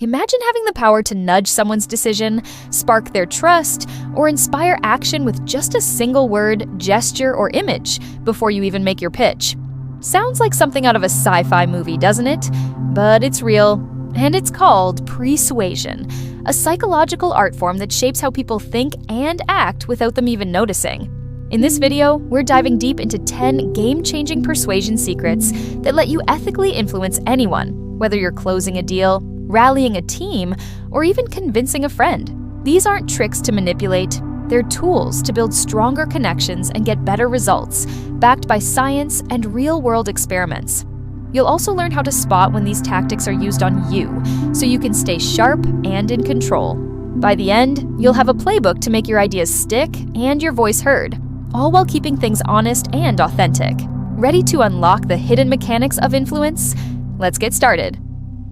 Imagine having the power to nudge someone's decision, spark their trust, or inspire action with just a single word, gesture, or image before you even make your pitch. Sounds like something out of a sci-fi movie, doesn't it? But it's real, and it's called Persuasion, a psychological art form that shapes how people think and act without them even noticing. In this video, we're diving deep into 10 game-changing persuasion secrets that let you ethically influence anyone, whether you're closing a deal, rallying a team, or even convincing a friend. These aren't tricks to manipulate, they're tools to build stronger connections and get better results, backed by science and real-world experiments. You'll also learn how to spot when these tactics are used on you, so you can stay sharp and in control. By the end, you'll have a playbook to make your ideas stick and your voice heard, all while keeping things honest and authentic. Ready to unlock the hidden mechanics of influence? Let's get started.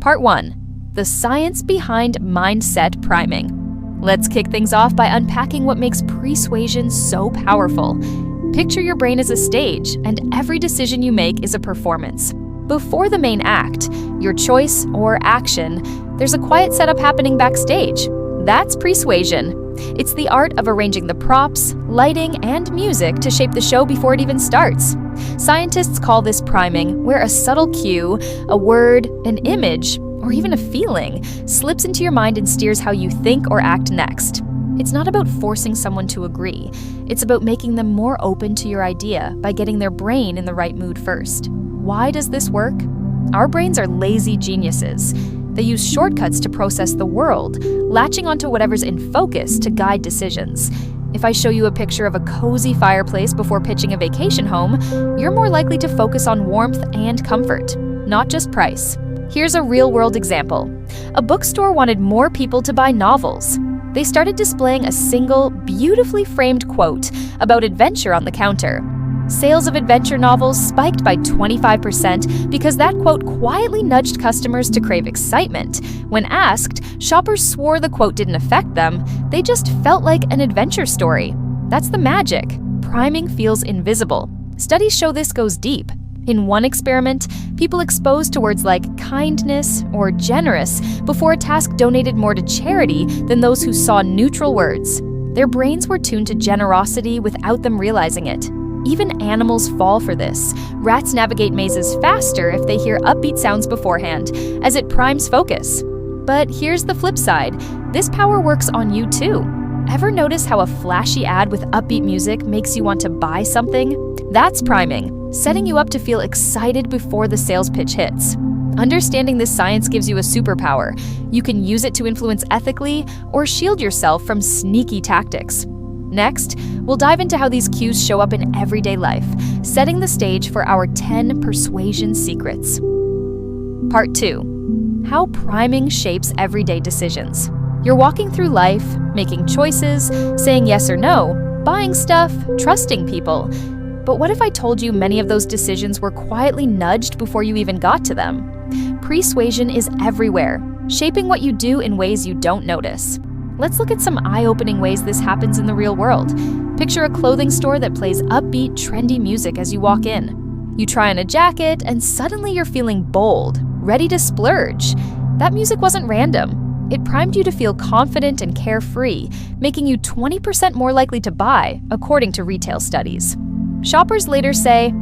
Part 1. The science behind mindset priming. Let's kick things off by unpacking what makes persuasion so powerful. Picture your brain as a stage, and every decision you make is a performance. Before the main act, your choice or action, there's a quiet setup happening backstage. That's persuasion. It's the art of arranging the props, lighting, and music to shape the show before it even starts. Scientists call this priming, where a subtle cue, a word, an image, or even a feeling slips into your mind and steers how you think or act next. It's not about forcing someone to agree. It's about making them more open to your idea by getting their brain in the right mood first. Why does this work? Our brains are lazy geniuses. They use shortcuts to process the world, latching onto whatever's in focus to guide decisions. If I show you a picture of a cozy fireplace before pitching a vacation home, you're more likely to focus on warmth and comfort, not just price. Here's a real-world example. A bookstore wanted more people to buy novels. They started displaying a single, beautifully framed quote about adventure on the counter. Sales of adventure novels spiked by 25% because that quote quietly nudged customers to crave excitement. When asked, shoppers swore the quote didn't affect them. They just felt like an adventure story. That's the magic. Priming feels invisible. Studies show this goes deep. In one experiment, people exposed to words like kindness or generous before a task donated more to charity than those who saw neutral words. Their brains were tuned to generosity without them realizing it. Even animals fall for this. Rats navigate mazes faster if they hear upbeat sounds beforehand, as it primes focus. But here's the flip side. This power works on you too. Ever notice how a flashy ad with upbeat music makes you want to buy something? That's priming, setting you up to feel excited before the sales pitch hits. Understanding this science gives you a superpower. You can use it to influence ethically or shield yourself from sneaky tactics. Next, we'll dive into how these cues show up in everyday life, setting the stage for our 10 persuasion secrets. Part 2. How priming shapes everyday decisions. You're walking through life, making choices, saying yes or no, buying stuff, trusting people. But what if I told you many of those decisions were quietly nudged before you even got to them? Persuasion is everywhere, shaping what you do in ways you don't notice. Let's look at some eye-opening ways this happens in the real world. Picture a clothing store that plays upbeat, trendy music as you walk in. You try on a jacket, and suddenly you're feeling bold, ready to splurge. That music wasn't random. It primed you to feel confident and carefree, making you 20% more likely to buy, according to retail studies. Shoppers later say,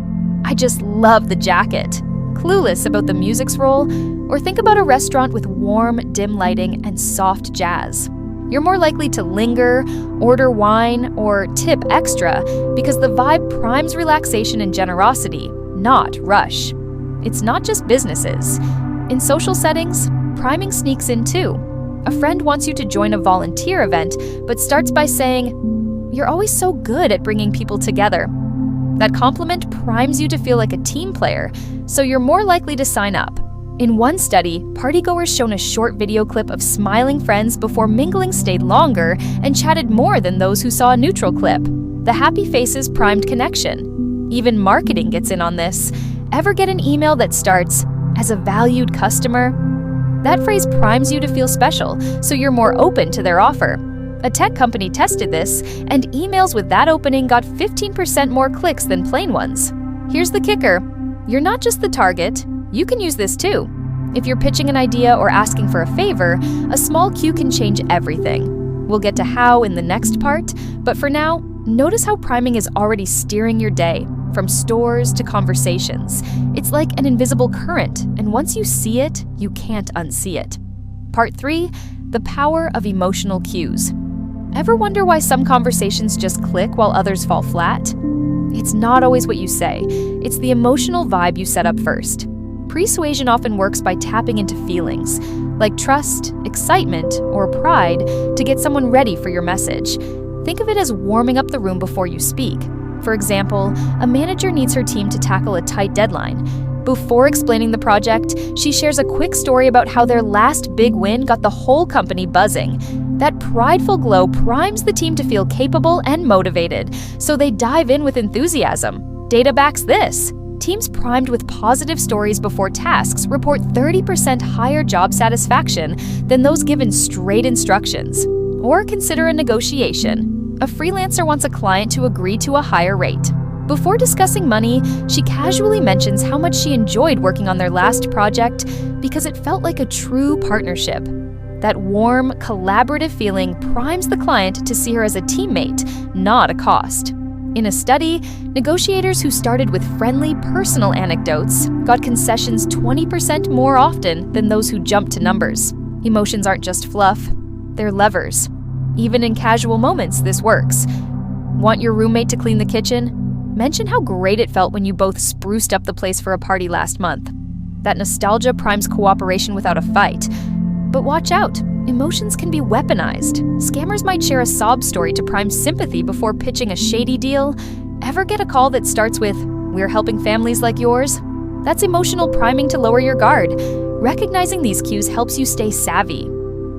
"I just love the jacket," clueless about the music's role, or think about a restaurant with warm, dim lighting and soft jazz. You're more likely to linger, order wine, or tip extra because the vibe primes relaxation and generosity, not rush. It's not just businesses. In social settings, priming sneaks in too. A friend wants you to join a volunteer event, but starts by saying, "You're always so good at bringing people together." That compliment primes you to feel like a team player, so you're more likely to sign up. In one study, partygoers shown a short video clip of smiling friends before mingling stayed longer and chatted more than those who saw a neutral clip. The happy faces primed connection. Even marketing gets in on this. Ever get an email that starts, "As a valued customer"? That phrase primes you to feel special, so you're more open to their offer. A tech company tested this, and emails with that opening got 15% more clicks than plain ones. Here's the kicker. You're not just the target. You can use this too. If you're pitching an idea or asking for a favor, a small cue can change everything. We'll get to how in the next part, but for now, notice how priming is already steering your day, from stores to conversations. It's like an invisible current, and once you see it, you can't unsee it. Part 3, the power of emotional cues. Ever wonder why some conversations just click while others fall flat? It's not always what you say. It's the emotional vibe you set up first. Persuasion often works by tapping into feelings, like trust, excitement, or pride, to get someone ready for your message. Think of it as warming up the room before you speak. For example, a manager needs her team to tackle a tight deadline. Before explaining the project, she shares a quick story about how their last big win got the whole company buzzing. That prideful glow primes the team to feel capable and motivated, so they dive in with enthusiasm. Data backs this. Teams primed with positive stories before tasks report 30% higher job satisfaction than those given straight instructions. Or consider a negotiation. A freelancer wants a client to agree to a higher rate. Before discussing money, she casually mentions how much she enjoyed working on their last project because it felt like a true partnership. That warm, collaborative feeling primes the client to see her as a teammate, not a cost. In a study, negotiators who started with friendly, personal anecdotes got concessions 20% more often than those who jumped to numbers. Emotions aren't just fluff, they're levers. Even in casual moments, this works. Want your roommate to clean the kitchen? Mention how great it felt when you both spruced up the place for a party last month. That nostalgia primes cooperation without a fight. But watch out, emotions can be weaponized. Scammers might share a sob story to prime sympathy before pitching a shady deal. Ever get a call that starts with, "We're helping families like yours"? That's emotional priming to lower your guard. Recognizing these cues helps you stay savvy.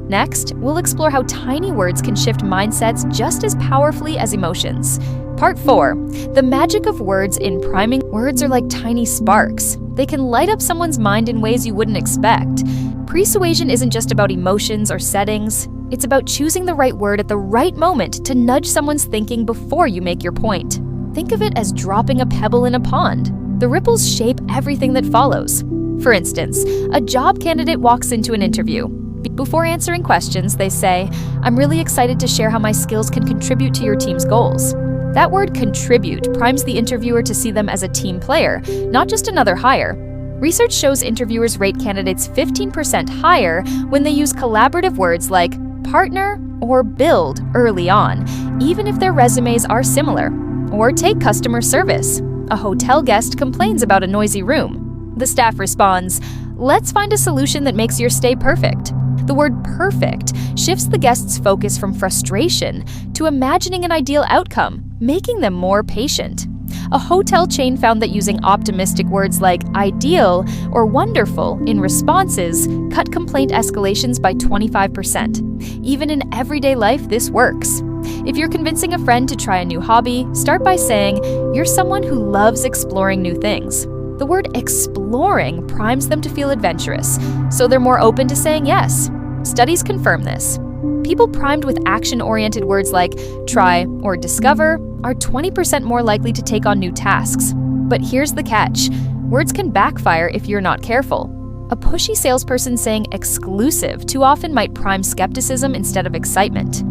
Next, we'll explore how tiny words can shift mindsets just as powerfully as emotions. Part 4, the magic of words in priming. Words are like tiny sparks. They can light up someone's mind in ways you wouldn't expect. Persuasion isn't just about emotions or settings. It's about choosing the right word at the right moment to nudge someone's thinking before you make your point. Think of it as dropping a pebble in a pond. The ripples shape everything that follows. For instance, a job candidate walks into an interview. Before answering questions, they say, "I'm really excited to share how my skills can contribute to your team's goals." That word contribute primes the interviewer to see them as a team player, not just another hire. Research shows interviewers rate candidates 15% higher when they use collaborative words like partner or build early on, even if their resumes are similar. Or take customer service. A hotel guest complains about a noisy room. The staff responds, "Let's find a solution that makes your stay perfect." The word perfect shifts the guest's focus from frustration to imagining an ideal outcome, making them more patient. A hotel chain found that using optimistic words like ideal or wonderful in responses cut complaint escalations by 25%. Even in everyday life, this works. If you're convincing a friend to try a new hobby, start by saying, "You're someone who loves exploring new things." The word exploring primes them to feel adventurous, so they're more open to saying yes. Studies confirm this. People primed with action-oriented words like try or discover are 20% more likely to take on new tasks. But here's the catch. Words can backfire if you're not careful. A pushy salesperson saying exclusive too often might prime skepticism instead of excitement.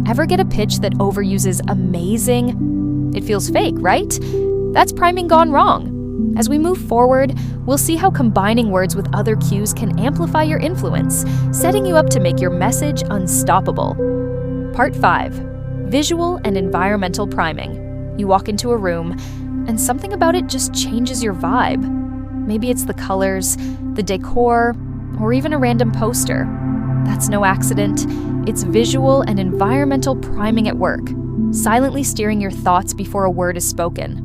Ever get a pitch that overuses amazing? It feels fake, right? That's priming gone wrong. As we move forward, we'll see how combining words with other cues can amplify your influence, setting you up to make your message unstoppable. Part 5, visual and environmental priming. You walk into a room, and something about it just changes your vibe. Maybe it's the colors, the decor, or even a random poster. That's no accident. It's visual and environmental priming at work, silently steering your thoughts before a word is spoken.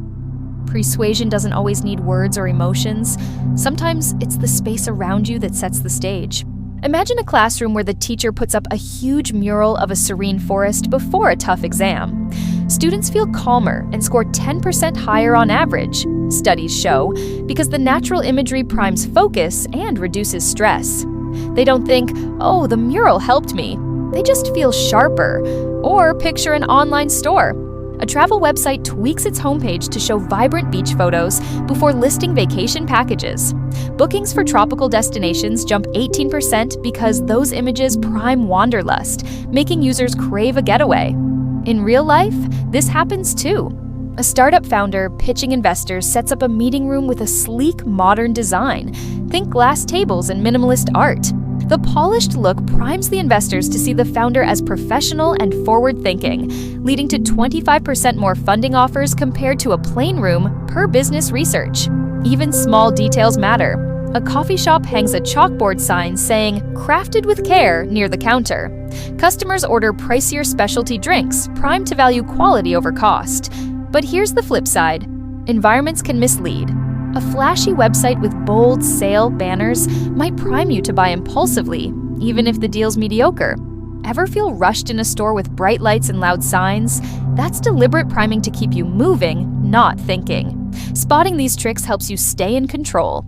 Persuasion doesn't always need words or emotions. Sometimes it's the space around you that sets the stage. Imagine a classroom where the teacher puts up a huge mural of a serene forest before a tough exam. Students feel calmer and score 10% higher on average, studies show, because the natural imagery primes focus and reduces stress. They don't think, "Oh, the mural helped me." They just feel sharper. Or picture an online store. A travel website tweaks its homepage to show vibrant beach photos before listing vacation packages. Bookings for tropical destinations jump 18% because those images prime wanderlust, making users crave a getaway. In real life, this happens too. A startup founder pitching investors sets up a meeting room with a sleek, modern design. Think glass tables and minimalist art. The polished look primes the investors to see the founder as professional and forward-thinking, leading to 25% more funding offers compared to a plain room per business research. Even small details matter. A coffee shop hangs a chalkboard sign saying, "Crafted with care," near the counter. Customers order pricier specialty drinks, primed to value quality over cost. But here's the flip side. Environments can mislead. A flashy website with bold sale banners might prime you to buy impulsively, even if the deal's mediocre. Ever feel rushed in a store with bright lights and loud signs? That's deliberate priming to keep you moving, not thinking. Spotting these tricks helps you stay in control.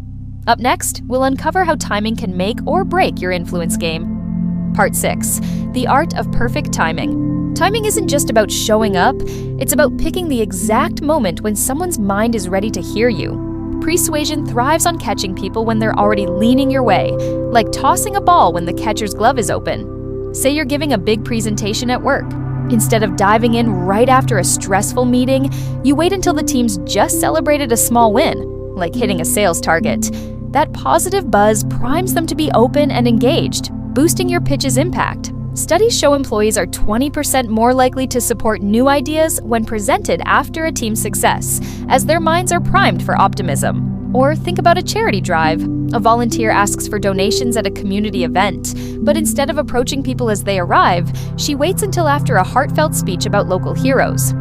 Up next, we'll uncover how timing can make or break your influence game. Part 6. The Art of Perfect Timing. Timing isn't just about showing up, it's about picking the exact moment when someone's mind is ready to hear you. Persuasion thrives on catching people when they're already leaning your way, like tossing a ball when the catcher's glove is open. Say you're giving a big presentation at work. Instead of diving in right after a stressful meeting, you wait until the team's just celebrated a small win, like hitting a sales target. That positive buzz primes them to be open and engaged, boosting your pitch's impact. Studies show employees are 20% more likely to support new ideas when presented after a team success, as their minds are primed for optimism. Or think about a charity drive. A volunteer asks for donations at a community event, but instead of approaching people as they arrive, she waits until after a heartfelt speech about local heroes.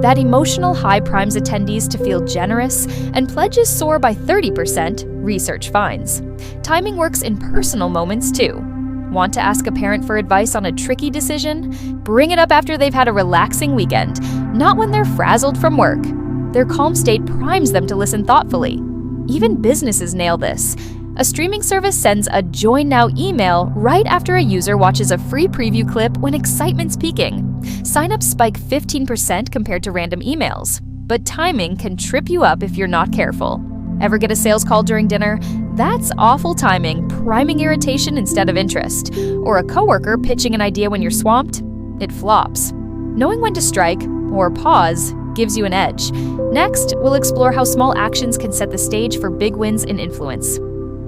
That emotional high primes attendees to feel generous, and pledges soar by 30%, research finds. Timing works in personal moments too. Want to ask a parent for advice on a tricky decision? Bring it up after they've had a relaxing weekend, not when they're frazzled from work. Their calm state primes them to listen thoughtfully. Even businesses nail this. A streaming service sends a Join Now email right after a user watches a free preview clip when excitement's peaking. Sign-ups spike 15% compared to random emails. But timing can trip you up if you're not careful. Ever get a sales call during dinner? That's awful timing, priming irritation instead of interest. Or a coworker pitching an idea when you're swamped? It flops. Knowing when to strike, or pause, gives you an edge. Next, we'll explore how small actions can set the stage for big wins in influence.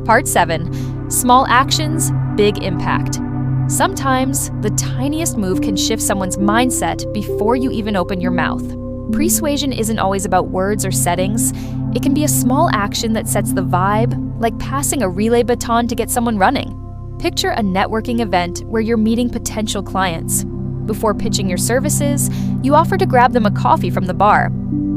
Part 7. Small actions, big impact. Sometimes, the tiniest move can shift someone's mindset before you even open your mouth. Persuasion isn't always about words or settings. It can be a small action that sets the vibe, like passing a relay baton to get someone running. Picture a networking event where you're meeting potential clients. Before pitching your services, you offer to grab them a coffee from the bar.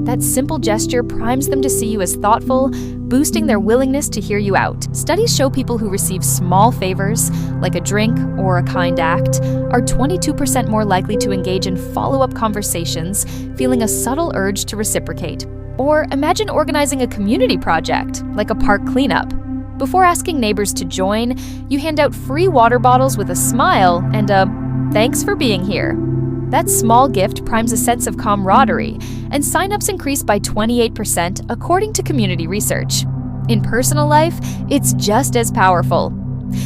That simple gesture primes them to see you as thoughtful, boosting their willingness to hear you out. Studies show people who receive small favors, like a drink or a kind act, are 22% more likely to engage in follow-up conversations, feeling a subtle urge to reciprocate. Or imagine organizing a community project, like a park cleanup. Before asking neighbors to join, you hand out free water bottles with a smile and a "thanks for being here." That small gift primes a sense of camaraderie, and sign-ups increase by 28% according to community research. In personal life, it's just as powerful.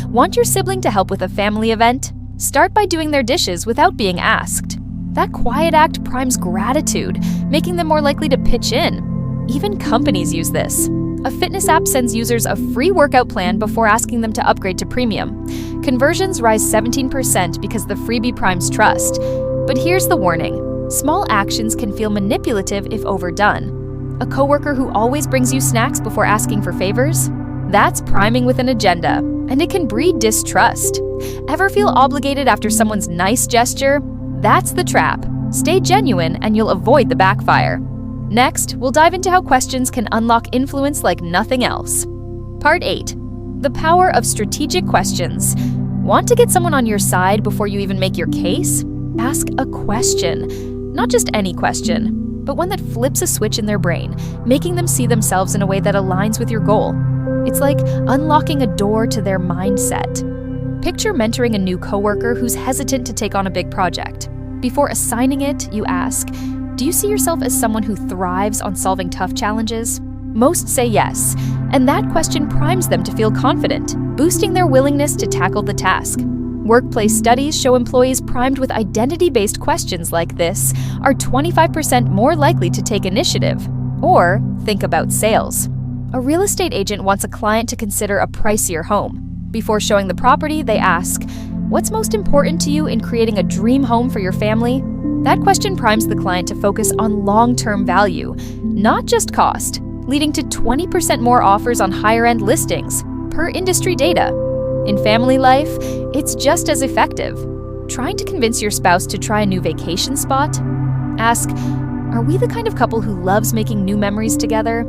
Want your sibling to help with a family event? Start by doing their dishes without being asked. That quiet act primes gratitude, making them more likely to pitch in. Even companies use this. A fitness app sends users a free workout plan before asking them to upgrade to premium. Conversions rise 17% because the freebie primes trust. But here's the warning. Small actions can feel manipulative if overdone. A coworker who always brings you snacks before asking for favors? That's priming with an agenda, and it can breed distrust. Ever feel obligated after someone's nice gesture? That's the trap. Stay genuine and you'll avoid the backfire. Next, we'll dive into how questions can unlock influence like nothing else. Part 8. The power of strategic questions. Want to get someone on your side before you even make your case? Ask a question. Not just any question, but one that flips a switch in their brain, making them see themselves in a way that aligns with your goal. It's like unlocking a door to their mindset. Picture mentoring a new coworker who's hesitant to take on a big project. Before assigning it, you ask, Do you see yourself as someone who thrives on solving tough challenges? Most say yes, and that question primes them to feel confident, boosting their willingness to tackle the task. Workplace studies show employees primed with identity-based questions like this are 25% more likely to take initiative or think about sales. A real estate agent wants a client to consider a pricier home. Before showing the property, they ask, "What's most important to you in creating a dream home for your family?" That question primes the client to focus on long-term value, not just cost, leading to 20% more offers on higher-end listings, per industry data. In family life, it's just as effective. Trying to convince your spouse to try a new vacation spot? Ask, "Are we the kind of couple who loves making new memories together?"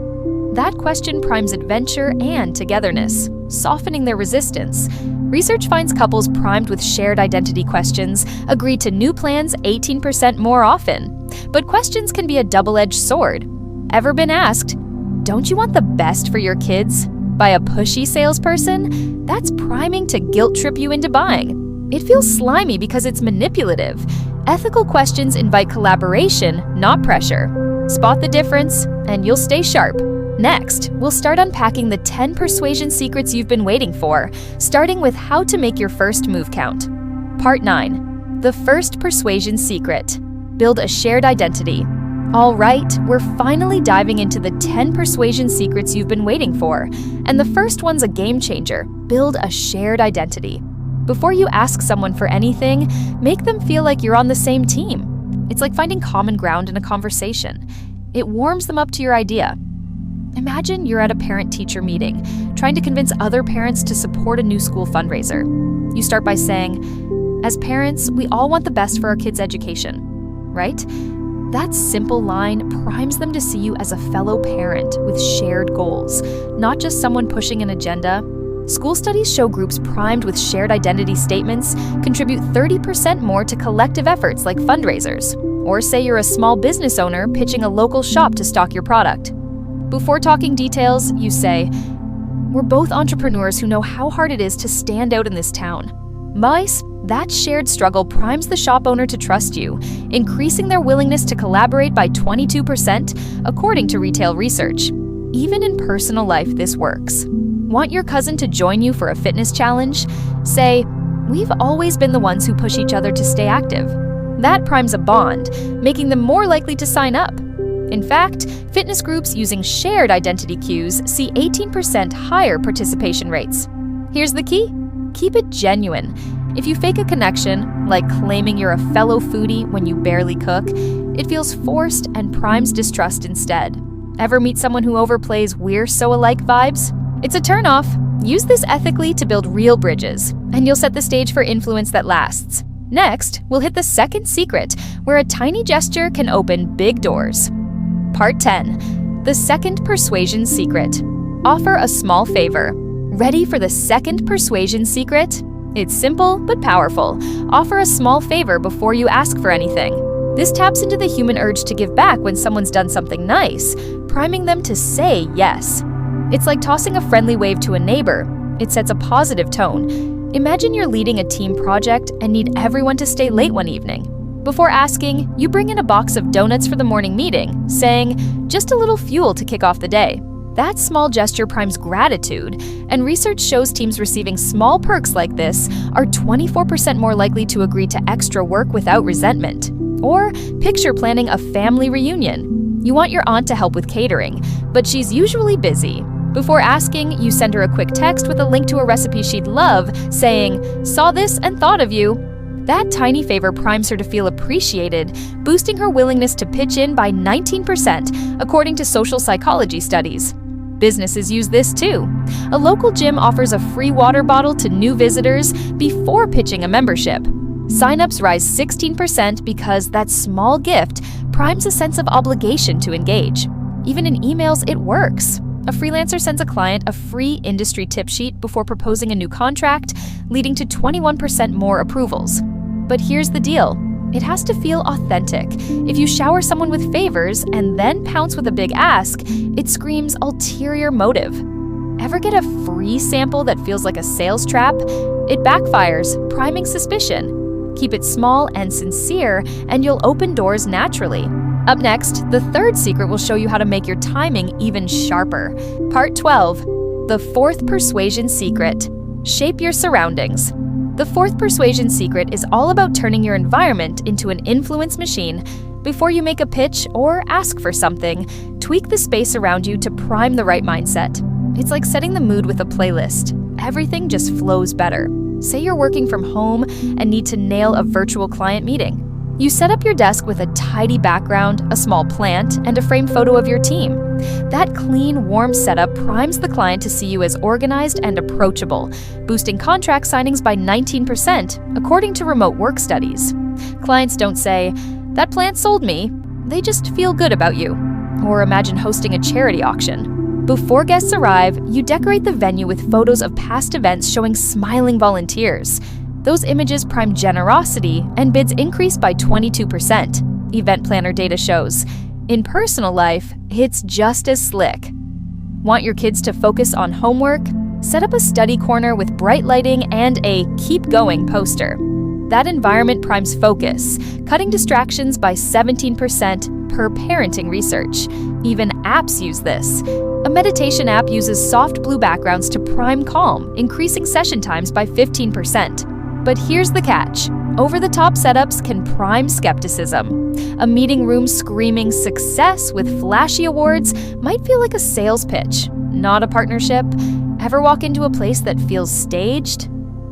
That question primes adventure and togetherness, softening their resistance. Research finds couples primed with shared identity questions agree to new plans 18% more often. But questions can be a double-edged sword. Ever been asked, "Don't you want the best for your kids?" by a pushy salesperson? That's priming to guilt trip you into buying. It feels slimy because it's manipulative. Ethical questions invite collaboration, not pressure. Spot the difference, and you'll stay sharp. Next, we'll start unpacking the 10 persuasion secrets you've been waiting for, starting with how to make your first move count. Part 9. The first persuasion secret. Build a shared identity. All right, we're finally diving into the 10 persuasion secrets you've been waiting for. And the first one's a game changer. Build a shared identity. Before you ask someone for anything, make them feel like you're on the same team. It's like finding common ground in a conversation. It warms them up to your idea. Imagine you're at a parent-teacher meeting, trying to convince other parents to support a new school fundraiser. You start by saying, "As parents, we all want the best for our kids' education," right? That simple line primes them to see you as a fellow parent with shared goals, not just someone pushing an agenda. School studies show groups primed with shared identity statements contribute 30% more to collective efforts like fundraisers. Or say you're a small business owner pitching a local shop to stock your product. Before talking details, you say, "We're both entrepreneurs who know how hard it is to stand out in this town." That shared struggle primes the shop owner to trust you, increasing their willingness to collaborate by 22%, according to retail research. Even in personal life, this works. Want your cousin to join you for a fitness challenge? Say, "We've always been the ones who push each other to stay active." That primes a bond, making them more likely to sign up. In fact, fitness groups using shared identity cues see 18% higher participation rates. Here's the key: keep it genuine. If you fake a connection, like claiming you're a fellow foodie when you barely cook, it feels forced and primes distrust instead. Ever meet someone who overplays "we're so alike" vibes? It's a turnoff. Use this ethically to build real bridges, and you'll set the stage for influence that lasts. Next, we'll hit the second secret, where a tiny gesture can open big doors. Part 10. The second persuasion secret. Offer a small favor. Ready for the second persuasion secret? It's simple but powerful. Offer a small favor before you ask for anything. This taps into the human urge to give back when someone's done something nice, priming them to say yes. It's like tossing a friendly wave to a neighbor. It sets a positive tone. Imagine you're leading a team project and need everyone to stay late one evening. Before asking, you bring in a box of donuts for the morning meeting, saying, "Just a little fuel to kick off the day." That small gesture primes gratitude, and research shows teams receiving small perks like this are 24% more likely to agree to extra work without resentment. Or picture planning a family reunion. You want your aunt to help with catering, but she's usually busy. Before asking, you send her a quick text with a link to a recipe she'd love, saying, "Saw this and thought of you." That tiny favor primes her to feel appreciated, boosting her willingness to pitch in by 19%, according to social psychology studies. Businesses use this too. A local gym offers a free water bottle to new visitors before pitching a membership. Signups rise 16% because that small gift primes a sense of obligation to engage. Even in emails, it works. A freelancer sends a client a free industry tip sheet before proposing a new contract, leading to 21% more approvals. But here's the deal. It has to feel authentic. If you shower someone with favors and then pounce with a big ask, it screams ulterior motive. Ever get a free sample that feels like a sales trap? It backfires, priming suspicion. Keep it small and sincere, and you'll open doors naturally. Up next, the third secret will show you how to make your timing even sharper. Part 12, the fourth persuasion secret. Shape your surroundings. The fourth persuasion secret is all about turning your environment into an influence machine. Before you make a pitch or ask for something, tweak the space around you to prime the right mindset. It's like setting the mood with a playlist. Everything just flows better. Say you're working from home and need to nail a virtual client meeting. You set up your desk with a tidy background, a small plant, and a framed photo of your team. That clean, warm setup primes the client to see you as organized and approachable, boosting contract signings by 19%, according to remote work studies. Clients don't say, "That plant sold me." They just feel good about you. Or imagine hosting a charity auction. Before guests arrive, you decorate the venue with photos of past events showing smiling volunteers. Those images prime generosity, and bids increase by 22%, event planner data shows. In personal life, it's just as slick. Want your kids to focus on homework? Set up a study corner with bright lighting and a "Keep Going" poster. That environment primes focus, cutting distractions by 17% per parenting research. Even apps use this. A meditation app uses soft blue backgrounds to prime calm, increasing session times by 15%. But here's the catch. Over-the-top setups can prime skepticism. A meeting room screaming success with flashy awards might feel like a sales pitch, not a partnership. Ever walk into a place that feels staged?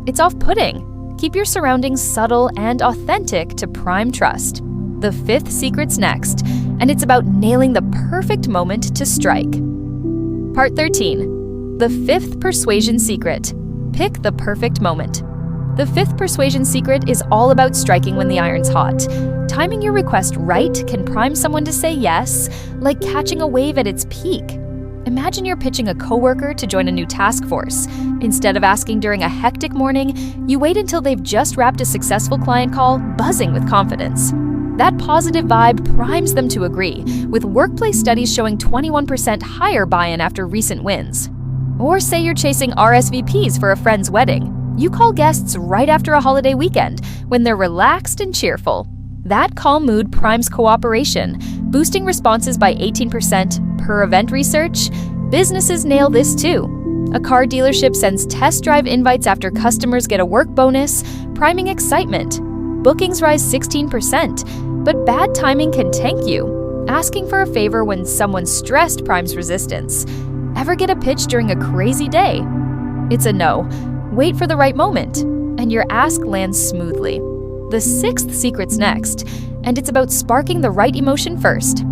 It's off-putting. Keep your surroundings subtle and authentic to prime trust. The fifth secret's next, and it's about nailing the perfect moment to strike. Part 13, the fifth persuasion secret. Pick the perfect moment. The fifth persuasion secret is all about striking when the iron's hot. Timing your request right can prime someone to say yes, like catching a wave at its peak. Imagine you're pitching a coworker to join a new task force. Instead of asking during a hectic morning, you wait until they've just wrapped a successful client call, buzzing with confidence. That positive vibe primes them to agree, with workplace studies showing 21% higher buy-in after recent wins. Or say you're chasing RSVPs for a friend's wedding. You call guests right after a holiday weekend when they're relaxed and cheerful. That calm mood primes cooperation, boosting responses by 18% per event research. Businesses nail this too. A car dealership sends test drive invites after customers get a work bonus, priming excitement. Bookings rise 16%, but bad timing can tank you. Asking for a favor when someone's stressed primes resistance. Ever get a pitch during a crazy day? It's a no. Wait for the right moment, and your ask lands smoothly. The sixth secret's next, and it's about sparking the right emotion first.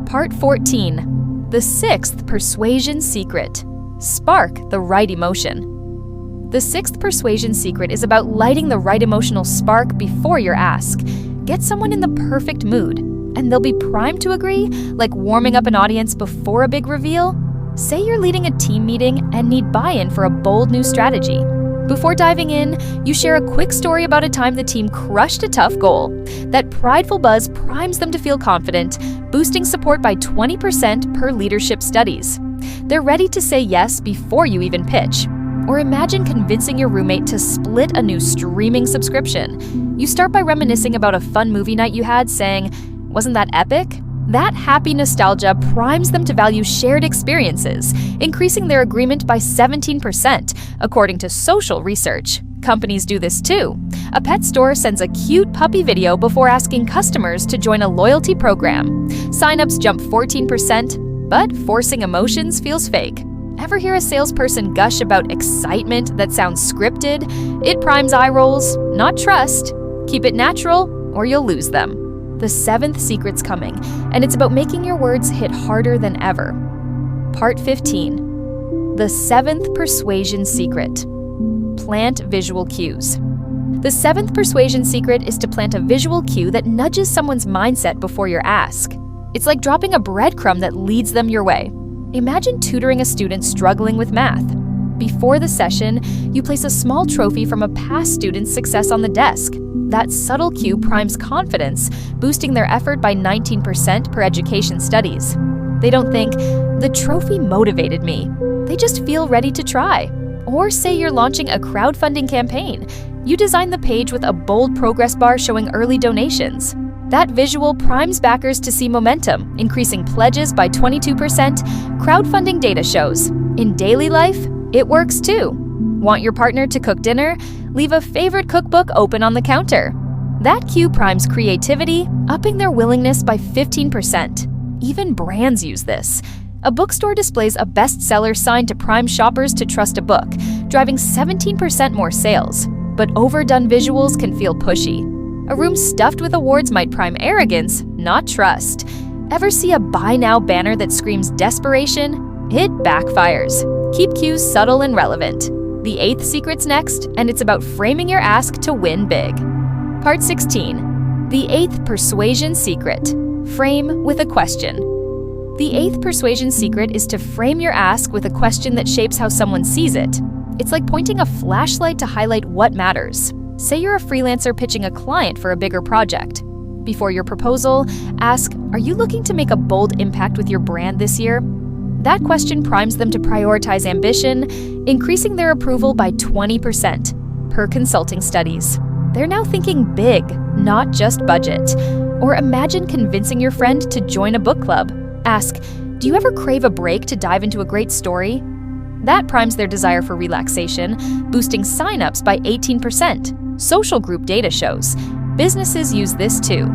Part 14, the sixth persuasion secret. Spark the right emotion. The sixth persuasion secret is about lighting the right emotional spark before your ask. Get someone in the perfect mood, and they'll be primed to agree, like warming up an audience before a big reveal. Say you're leading a team meeting and need buy-in for a bold new strategy. Before diving in, you share a quick story about a time the team crushed a tough goal. That prideful buzz primes them to feel confident, boosting support by 20% per leadership studies. They're ready to say yes before you even pitch. Or imagine convincing your roommate to split a new streaming subscription. You start by reminiscing about a fun movie night you had, saying, "Wasn't that epic?" That happy nostalgia primes them to value shared experiences, increasing their agreement by 17%, according to social research. Companies do this too. A pet store sends a cute puppy video before asking customers to join a loyalty program. Signups jump 14%, but forcing emotions feels fake. Ever hear a salesperson gush about excitement that sounds scripted? It primes eye rolls, not trust. Keep it natural, or you'll lose them. The seventh secret's coming, and it's about making your words hit harder than ever. Part 15, the seventh persuasion secret. Plant visual cues. The seventh persuasion secret is to plant a visual cue that nudges someone's mindset before your ask. It's like dropping a breadcrumb that leads them your way. Imagine tutoring a student struggling with math. Before the session, you place a small trophy from a past student's success on the desk. That subtle cue primes confidence, boosting their effort by 19% per education studies. They don't think, "The trophy motivated me." They just feel ready to try. Or say you're launching a crowdfunding campaign. You design the page with a bold progress bar showing early donations. That visual primes backers to see momentum, increasing pledges by 22%. Crowdfunding data shows. In daily life, it works too. Want your partner to cook dinner? Leave a favorite cookbook open on the counter. That cue primes creativity, upping their willingness by 15%. Even brands use this. A bookstore displays a bestseller sign to prime shoppers to trust a book, driving 17% more sales. But overdone visuals can feel pushy. A room stuffed with awards might prime arrogance, not trust. Ever see a buy now banner that screams desperation? It backfires. Keep cues subtle and relevant. The 8th secret's next, and it's about framing your ask to win big. Part 16. The 8th persuasion secret. Frame with a question. The 8th persuasion secret is to frame your ask with a question that shapes how someone sees it. It's like pointing a flashlight to highlight what matters. Say you're a freelancer pitching a client for a bigger project. Before your proposal, ask, are you looking to make a bold impact with your brand this year? That question primes them to prioritize ambition, increasing their approval by 20%, per consulting studies. They're now thinking big, not just budget. Or imagine convincing your friend to join a book club. Ask, do you ever crave a break to dive into a great story? That primes their desire for relaxation, boosting signups by 18%. Social group data shows. Businesses use this too.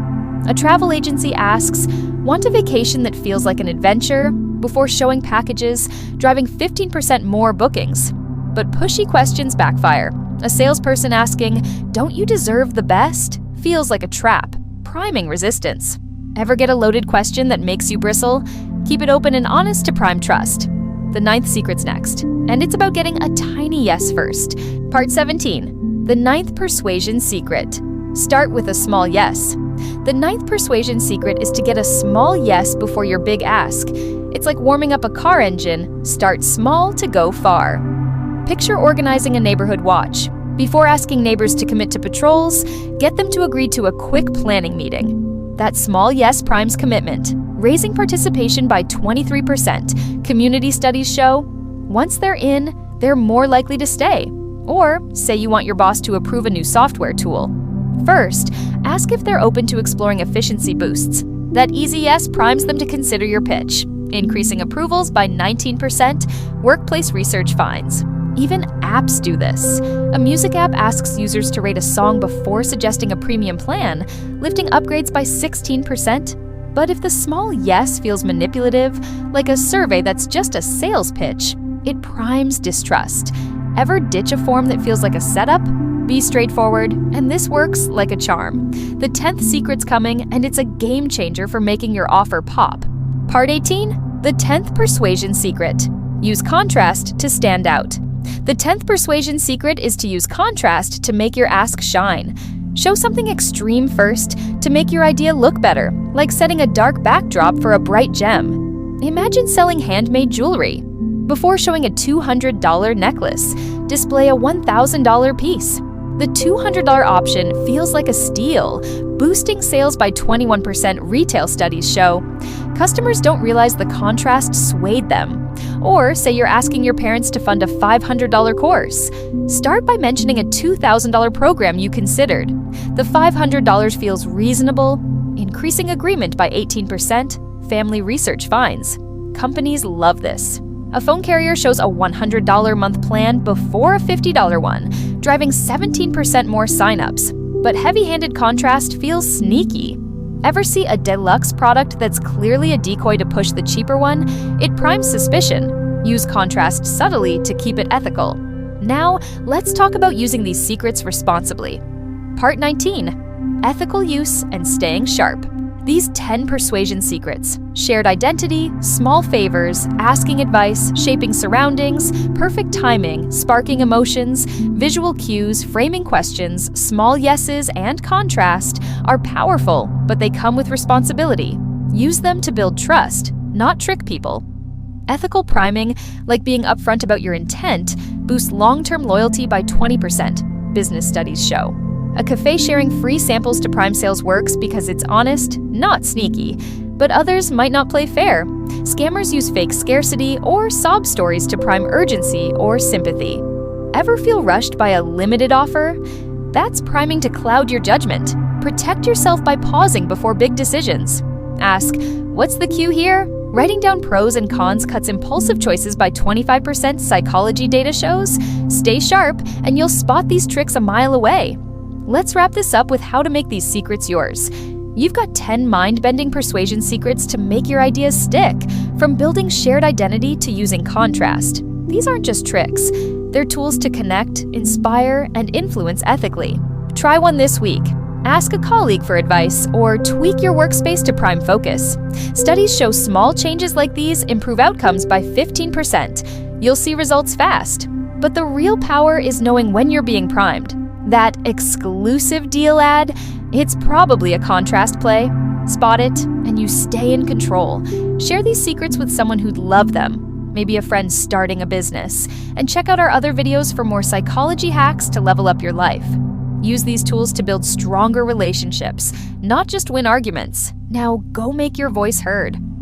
A travel agency asks, want a vacation that feels like an adventure? Before showing packages, driving 15% more bookings. But pushy questions backfire. A salesperson asking, don't you deserve the best? Feels like a trap, priming resistance. Ever get a loaded question that makes you bristle? Keep it open and honest to prime trust. The 9th secret's next, and it's about getting a tiny yes first. Part 17. The 9th persuasion secret. Start with a small yes. The 9th persuasion secret is to get a small yes before your big ask. It's like warming up a car engine. Start small to go far. Picture organizing a neighborhood watch. Before asking neighbors to commit to patrols, get them to agree to a quick planning meeting. That small yes primes commitment, raising participation by 23%. Community studies show, once they're in, they're more likely to stay. Or, say you want your boss to approve a new software tool. First, ask if they're open to exploring efficiency boosts. That easy yes primes them to consider your pitch, increasing approvals by 19%, workplace research finds. Even apps do this. A music app asks users to rate a song before suggesting a premium plan, lifting upgrades by 16%. But if the small yes feels manipulative, like a survey that's just a sales pitch, it primes distrust. Ever ditch a form that feels like a setup? Be straightforward, and this works like a charm. The 10th secret's coming, and it's a game changer for making your offer pop. Part 18. The 10th persuasion secret. Use contrast to stand out. The 10th persuasion secret is to use contrast to make your ask shine. Show something extreme first to make your idea look better, like setting a dark backdrop for a bright gem. Imagine selling handmade jewelry. Before showing a $200 necklace, display a $1,000 piece. The $200 option feels like a steal, boosting sales by 21%, retail studies show. Customers don't realize the contrast swayed them. Or say you're asking your parents to fund a $500 course. Start by mentioning a $2,000 program you considered. The $500 feels reasonable, increasing agreement by 18%, family research finds. Companies love this. A phone carrier shows a $100 month plan before a $50 one, driving 17% more signups. But heavy-handed contrast feels sneaky. Ever see a deluxe product that's clearly a decoy to push the cheaper one? It primes suspicion. Use contrast subtly to keep it ethical. Now, let's talk about using these secrets responsibly. Part 19. Ethical use and staying sharp. These 10 persuasion secrets: shared identity, small favors, asking advice, shaping surroundings, perfect timing, sparking emotions, visual cues, framing questions, small yeses, and contrast are powerful, but they come with responsibility. Use them to build trust, not trick people. Ethical priming, like being upfront about your intent, boosts long-term loyalty by 20%, business studies show. A cafe sharing free samples to prime sales works because it's honest, not sneaky. But others might not play fair. Scammers use fake scarcity or sob stories to prime urgency or sympathy. Ever feel rushed by a limited offer? That's priming to cloud your judgment, Protect yourself by pausing before big decisions. Ask, what's the cue here? Writing down pros and cons cuts impulsive choices by 25%, psychology data shows. Stay sharp, and you'll spot these tricks a mile away. Let's wrap this up with how to make these secrets yours. You've got 10 mind-bending persuasion secrets to make your ideas stick, from building shared identity to using contrast. These aren't just tricks. They're tools to connect, inspire, and influence ethically. Try one this week. Ask a colleague for advice, or tweak your workspace to prime focus. Studies show small changes like these improve outcomes by 15%. You'll see results fast. But the real power is knowing when you're being primed. That exclusive deal ad, it's probably a contrast play. Spot it, and you stay in control. Share these secrets with someone who'd love them, maybe a friend starting a business. And check out our other videos for more psychology hacks to level up your life. Use these tools to build stronger relationships, not just win arguments. Now go make your voice heard.